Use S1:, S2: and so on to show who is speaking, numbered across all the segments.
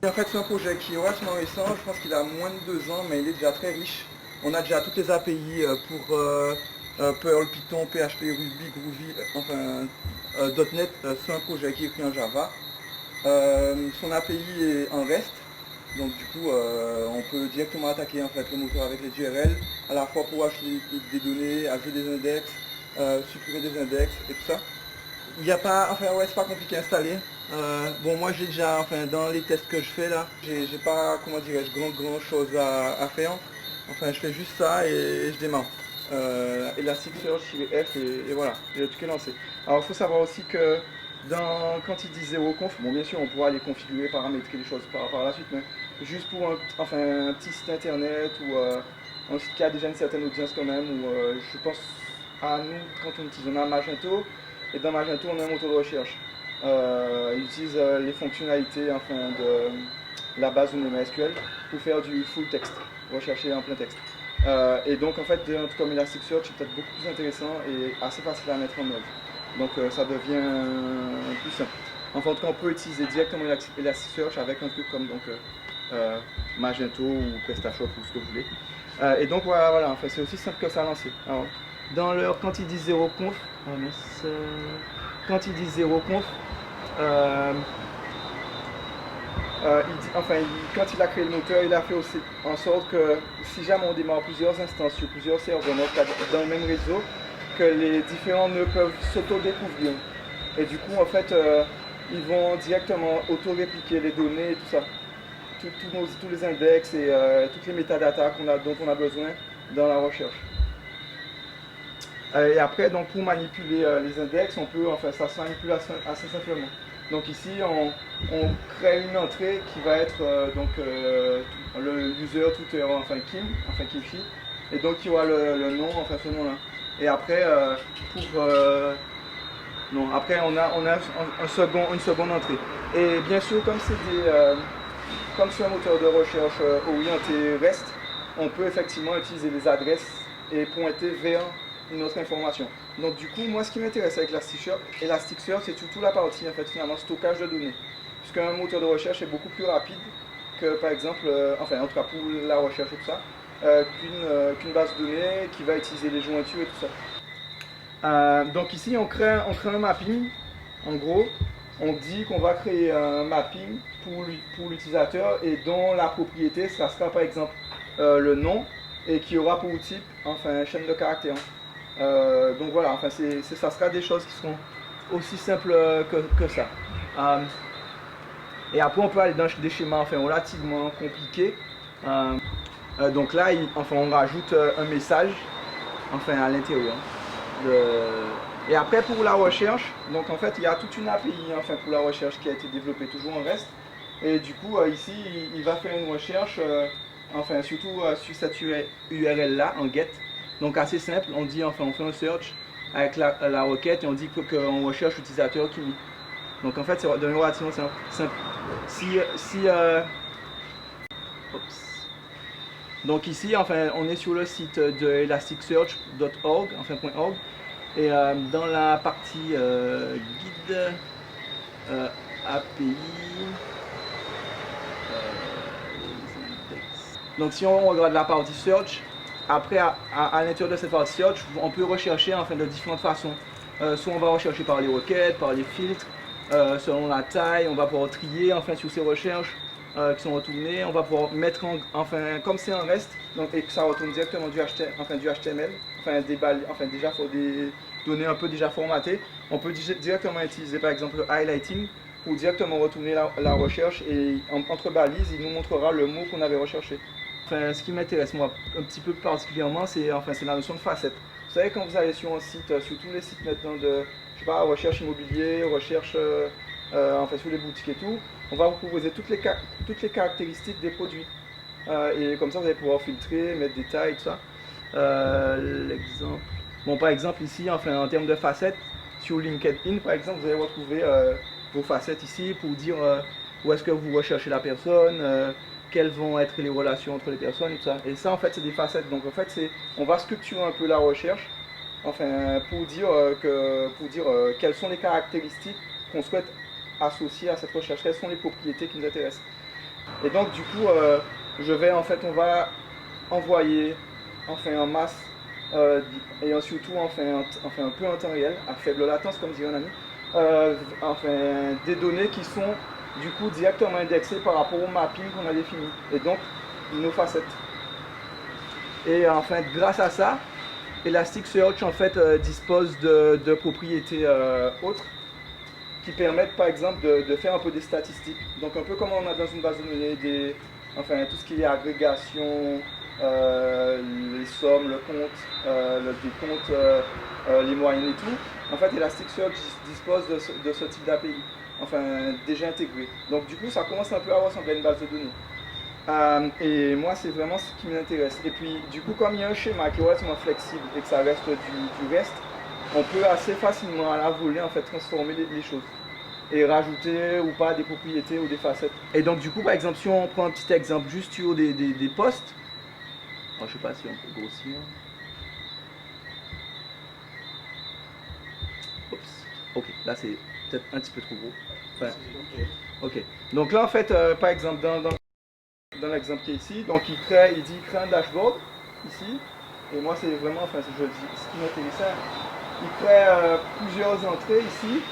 S1: En fait, c'est un projet qui est relativement récent, je pense qu'il a moins de 2 ans, mais il est déjà très riche. On a déjà toutes les API pour Perl, Python, PHP, Ruby, Groovy, .NET. C'est un projet qui est écrit en Java. Son API est en REST, donc du coup on peut directement attaquer en fait le moteur avec les URL, à la fois pour acheter des données, ajouter des index, supprimer des index et tout ça. Il n'y a pas, enfin ouais, c'est pas compliqué à installer. Bon, moi j'ai déjà, enfin dans les tests que je fais là, j'ai pas, comment dirais-je, grand chose à faire. Enfin, je fais juste ça et je démarre. Elasticsearch-F et voilà, j'ai tout qui est lancé. Alors il faut savoir aussi que quand il dit 0conf, bon bien sûr on pourra les configurer, paramétrer les choses par la suite, mais juste pour un petit site internet ou un site qui a déjà une certaine audience quand même, ou je pense à nous quand on utilise, on a Magento, et dans Magento, on a un moteur de recherche. Il utilise les fonctionnalités de la base de MySQL pour faire du full text, rechercher en plein texte. Et donc, en fait, un truc comme Elasticsearch est peut-être beaucoup plus intéressant et assez facile à mettre en œuvre. Donc, ça devient plus simple. Enfin, en tout cas, on peut utiliser directement Elasticsearch avec un truc comme Magento ou PrestaShop ou ce que vous voulez. Et donc, voilà, enfin, c'est aussi simple que ça à lancer. Alors, quand ils disent 0conf, quand ils disent 0conf, quand il a créé le moteur, il a fait aussi en sorte que si jamais on démarre plusieurs instances sur plusieurs serveurs dans le même réseau, que les différents nœuds peuvent s'auto-découvrir. Et du coup, en fait, ils vont directement auto-répliquer les données et tout ça. Tous les index et toutes les métadatas dont on a besoin dans la recherche. Et après, donc, pour manipuler les index, ça se manipule assez simplement. Donc ici, on crée une entrée qui va être le user tutor, Kimchi, et donc il y aura le nom, ce nom-là. Et après, après on a une seconde entrée. Et bien sûr, comme c'est un moteur de recherche orienté REST, on peut effectivement utiliser les adresses et pointer vers une autre information. Donc du coup, moi ce qui m'intéresse avec Elasticsearch, c'est surtout la partie finalement stockage de données. Puisqu'un moteur de recherche est beaucoup plus rapide que par exemple, en tout cas pour la recherche et tout ça, qu'une base de données qui va utiliser les jointures et tout ça. Donc ici on crée un mapping, en gros, on dit qu'on va créer un mapping pour l'utilisateur et dont la propriété, ça sera par exemple le nom et qui aura pour type chaîne de caractères. Donc voilà, ça sera des choses qui seront aussi simples que ça. Et après on peut aller dans des schémas relativement compliqués. Donc là, on rajoute un message à l'intérieur. Et après pour la recherche, donc en fait il y a toute une API pour la recherche qui a été développée toujours en REST. Et du coup ici il va faire une recherche, surtout sur cette URL là en get. Donc assez simple, on dit on fait un search avec la requête et on dit qu'on recherche l'utilisateur qui. Donc en fait c'est devenu relativement simple. Donc ici on est sur le site de elasticsearch.org, .org. Et dans la partie guide API, donc si on regarde la partie search, après à l'intérieur de cette partie search, on peut rechercher de différentes façons. Soit on va rechercher par les requêtes, par les filtres, selon la taille, on va pouvoir trier sur ces recherches qui sont retournées, on va pouvoir mettre comme c'est un REST, donc, et que ça retourne directement du HTML, déjà pour des données un peu déjà formatées, on peut directement utiliser par exemple le highlighting pour directement retourner la recherche et entre balises, il nous montrera le mot qu'on avait recherché. Ce qui m'intéresse moi un petit peu particulièrement, c'est la notion de facette. Vous savez, quand vous allez sur un site, sur tous les sites maintenant de recherche immobilier, recherche sur les boutiques et tout, on va vous proposer toutes les caractéristiques des produits. Et comme ça, vous allez pouvoir filtrer, mettre des tailles, tout ça. L'exemple. Bon, par exemple, ici, en termes de facettes, sur LinkedIn, par exemple, vous allez retrouver vos facettes ici pour dire où est-ce que vous recherchez la personne, quelles vont être les relations entre les personnes, et tout ça. Et ça, c'est des facettes. Donc, on va structurer un peu la recherche, pour dire quelles sont les caractéristiques qu'on souhaite associer à cette recherche, quelles sont les propriétés qui nous intéressent. Et donc du coup, on va envoyer en masse et surtout un peu en temps réel, à faible latence comme dirait un ami, des données qui sont du coup directement indexées par rapport au mapping qu'on a défini. Et donc nos facettes. Et enfin, grâce à ça, Elasticsearch en fait dispose de propriétés autres qui permettent par exemple de faire un peu des statistiques. Donc un peu comme on a dans une base de données tout ce qui est agrégation, les sommes, le compte, le décompte, les moyennes et tout. En fait, Elasticsearch dispose de ce type d'API, déjà intégré. Donc du coup, ça commence un peu à ressembler à une base de données. Et moi, c'est vraiment ce qui m'intéresse. Et puis, du coup, comme il y a un schéma qui est relativement flexible et que ça reste du reste, on peut assez facilement à la volée transformer les choses et rajouter ou pas des propriétés ou des facettes. Et donc, du coup, par exemple, si on prend un petit exemple juste sur des postes, alors, je sais pas si on peut grossir. Oups. Ok, là c'est peut-être un petit peu trop gros. Enfin, ok. Donc là, en fait, par exemple, dans l'exemple qui est ici, donc il dit créer un dashboard ici. Et moi, c'est vraiment, je dis, ce qui m'intéresse, il crée plusieurs entrées ici,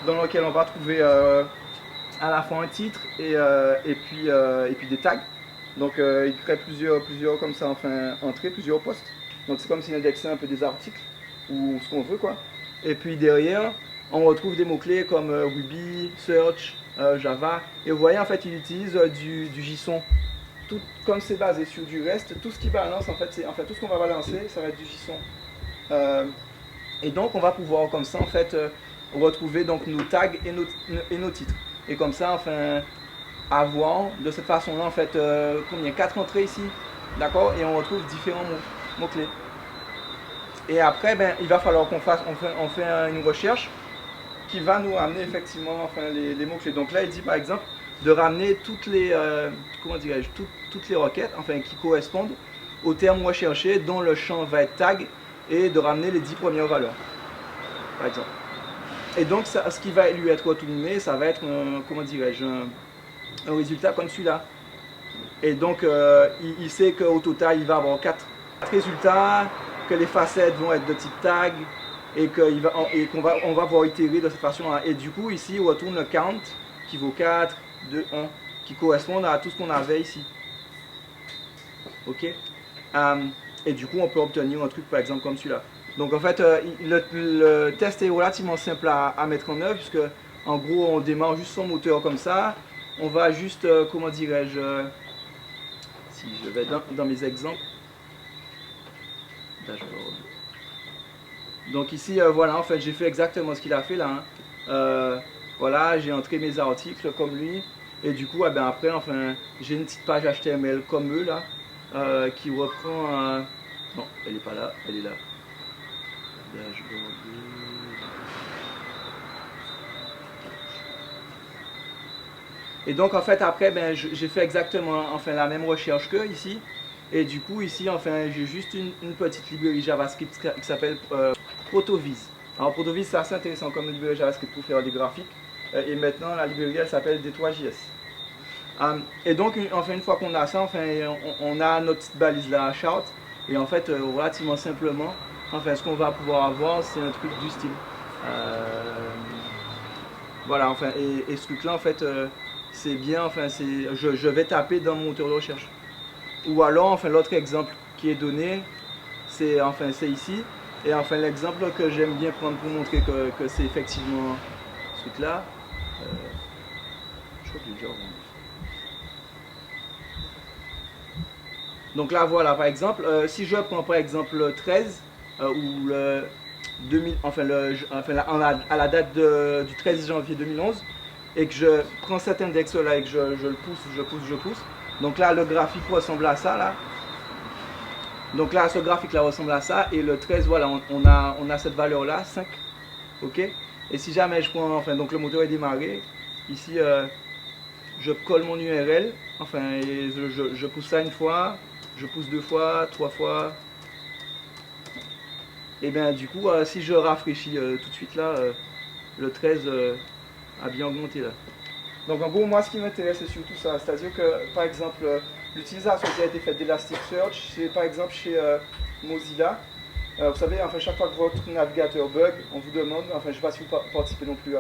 S1: dans lesquelles on va trouver à la fois un titre et puis des tags. Donc il crée plusieurs comme ça, entrées, plusieurs postes. Donc c'est comme s'il indexait un peu des articles ou ce qu'on veut quoi. Et puis derrière, on retrouve des mots-clés comme Ruby, Search, Java. Et vous voyez en fait, il utilise du JSON. Tout, comme c'est basé sur du REST, tout ce qui balance tout ce qu'on va balancer, ça va être du JSON. Et donc on va pouvoir comme ça retrouver donc nos tags et nos titres. Et comme ça avoir de cette façon-là combien 4 entrées ici, d'accord, et on retrouve différents mots-clés. Et après il va falloir qu'on fasse on fait une recherche qui va nous ramener effectivement les mots-clés. Donc là il dit par exemple de ramener toutes les toutes les requêtes qui correspondent au terme recherché dont le champ va être tag et de ramener les 10 premières valeurs par exemple. Et donc ce qui va lui être retourné, ça va être un résultat comme celui-là. Et donc il sait qu'au total il va avoir 4 résultats, que les facettes vont être de type tag et qu'on va pouvoir itérer de cette façon-là. Et du coup ici on retourne le count qui vaut 4, 2, 1, qui correspond à tout ce qu'on avait ici. Ok. Et du coup on peut obtenir un truc par exemple comme celui-là. Donc en fait le test est relativement simple à mettre en œuvre puisque en gros on démarre juste son moteur comme ça. On va juste, si je vais dans mes exemples, dashboard. Donc ici, voilà, en fait, j'ai fait exactement ce qu'il a fait là. Voilà, j'ai entré mes articles comme lui. Et du coup, après, j'ai une petite page HTML comme eux là, qui reprend. Non, elle n'est pas là, elle est là. Dashboard. Et donc en fait après j'ai fait exactement la même recherche que ici. Et du coup ici j'ai juste une petite librairie JavaScript qui s'appelle Protoviz. Alors Protoviz c'est assez intéressant comme librairie JavaScript pour faire des graphiques. Et maintenant la librairie elle s'appelle D3JS. Et donc une fois qu'on a ça, on a notre petite balise là à shout. Et en fait relativement simplement, ce qu'on va pouvoir avoir c'est un truc du style. Voilà, et ce truc là en fait c'est bien, je vais taper dans mon moteur de recherche. Ou alors, l'autre exemple qui est donné, c'est ici. Et l'exemple que j'aime bien prendre pour montrer que c'est effectivement ce truc-là. Je crois que j'ai déjà rendu. Donc là, voilà, par exemple, si je prends par exemple le 13, ou le 2000, à la date du 13 janvier 2011, et que je prends cet index là et que je le pousse. Donc là le graphique ressemble à ça là. Donc là ce graphique là ressemble à ça et le 13 voilà on a cette valeur là 5. Ok. Et si jamais je prends donc le moteur est démarré, ici je colle mon URL, et je pousse ça une fois, je pousse 2 fois, 3 fois. Et bien du coup si je rafraîchis tout de suite là, le 13 a bien augmenté là. Donc en gros, moi ce qui m'intéresse c'est surtout ça, c'est-à-dire que par exemple, l'utilisation qui a été faite d'Elasticsearch, c'est par exemple chez Mozilla. Vous savez, enfin, chaque fois que votre navigateur bug, on vous demande, enfin je ne sais pas si vous participez non plus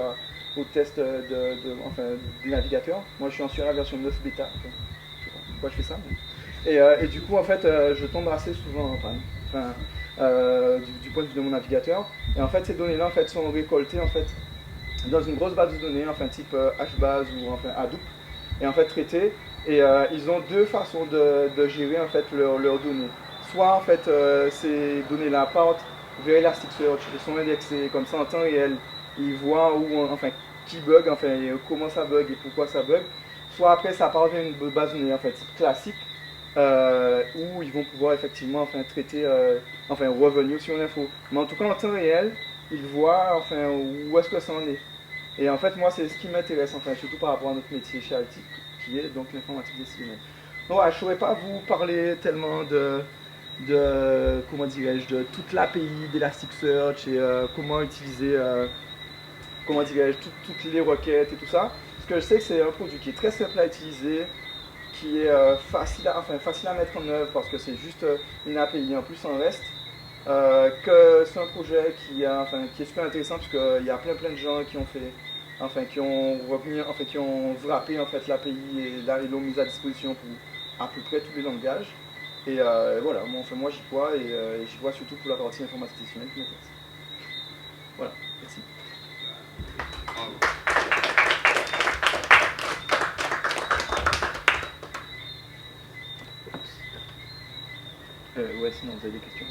S1: au test des navigateurs. Moi je suis sur la version 9 bêta, enfin, je sais pas pourquoi je fais ça. Et du coup en fait je tombe assez souvent en panne. Enfin, du point de vue de mon navigateur. Et en fait ces données-là en fait, sont récoltées en fait, dans une grosse base de données, enfin type HBase ou enfin Hadoop, et en fait traitées. Et ils ont deux façons de gérer en fait leurs données. Soit en fait ces données-là partent vers Elasticsearch et sont indexées comme ça en temps réel. Ils voient où, enfin, qui bug, enfin comment ça bug et pourquoi ça bug. Soit après ça part vers une base de données en fait classique où ils vont pouvoir effectivement enfin traiter, enfin revenir sur l'info. Mais en tout cas en temps réel, ils voient enfin où est-ce que ça en est. Et en fait, moi, c'est ce qui m'intéresse, enfin, surtout par rapport à notre métier chez Altic, qui est donc l'informatique décisionnelle. Donc, voilà, je ne saurais pas vous parler tellement comment dirais-je, de toute l'API d'Elasticsearch et comment utiliser, comment dirais-je, toutes les requêtes et tout ça. Ce que je sais, que c'est un produit qui est très simple à utiliser, qui est facile à mettre en œuvre parce que c'est juste une API en plus en REST. Que c'est un projet qui est super intéressant parce qu'il y a plein de gens qui ont fait, qui ont wrappé en fait l'API et l'ont mise à disposition pour à peu près tous les langages. Et voilà, moi j'y crois et j'y crois surtout pour la partie informatique décisionnelle qui m'intéresse. Voilà, merci. Ouais, sinon vous avez des questions.